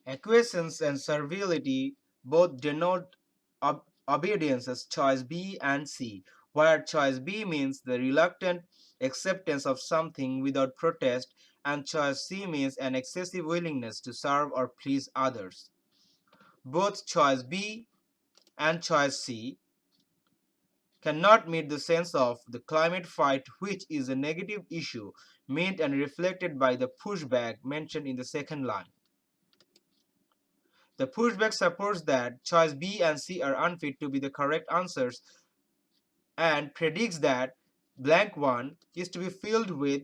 Acquiescence and servility both denote obedience as choice B and C, where choice B means the reluctant acceptance of something without protest, and choice C means an excessive willingness to serve or please others. Both choice B and choice C cannot meet the sense of the climate fight, which is a negative issue meant and reflected by the pushback mentioned in the second line. The pushback supports that choice B and C are unfit to be the correct answers and predicts that blank 1 is to be filled with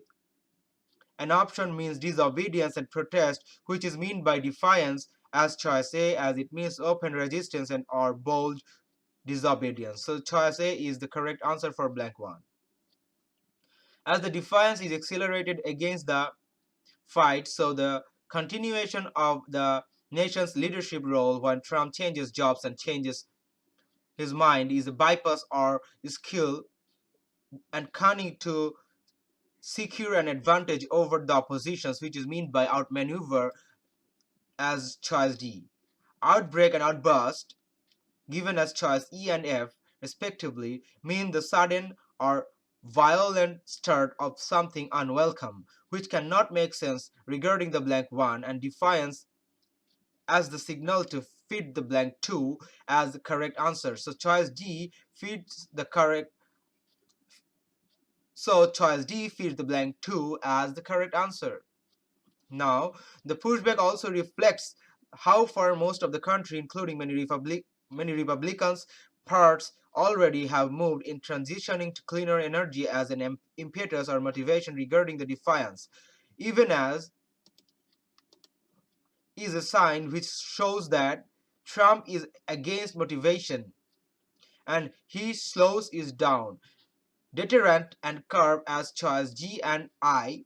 an option means disobedience and protest, which is meant by defiance as choice A, as it means open resistance and or bold disobedience. So choice A is the correct answer for blank 1. As the defiance is accelerated against the fight, so the continuation of the nation's leadership role when Trump changes jobs and changes his mind is a bypass or skill and cunning to secure an advantage over the oppositions, which is meant by outmaneuver as choice D. Outbreak and outburst, given as choice E and F, respectively, mean the sudden or violent start of something unwelcome, which cannot make sense regarding the blank 1, and defiance as the signal to fit the blank 2 as the correct answer. So choice D fits the correct So choice D fits the blank 2 as the correct answer. Now, the pushback also reflects how far most of the country, including many Republicans parts, already have moved in transitioning to cleaner energy as an impetus or motivation regarding the defiance, even as is a sign which shows that Trump is against motivation and he slows it down. Deterrent and curb as choice G and I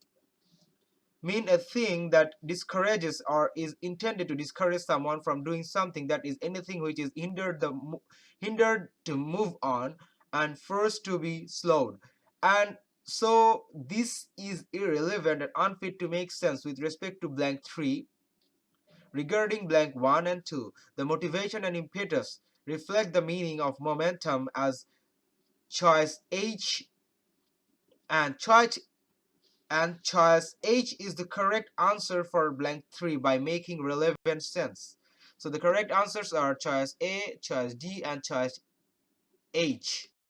mean a thing that discourages or is intended to discourage someone from doing something, that is anything which is hindered to move on and forced to be slowed. And so this is irrelevant and unfit to make sense with respect to blank 3. Regarding blank 1 and 2, the motivation and impetus reflect the meaning of momentum as choice H and choice H is the correct answer for blank 3 by making relevant sense. So the correct answers are choice A, choice D, and choice H.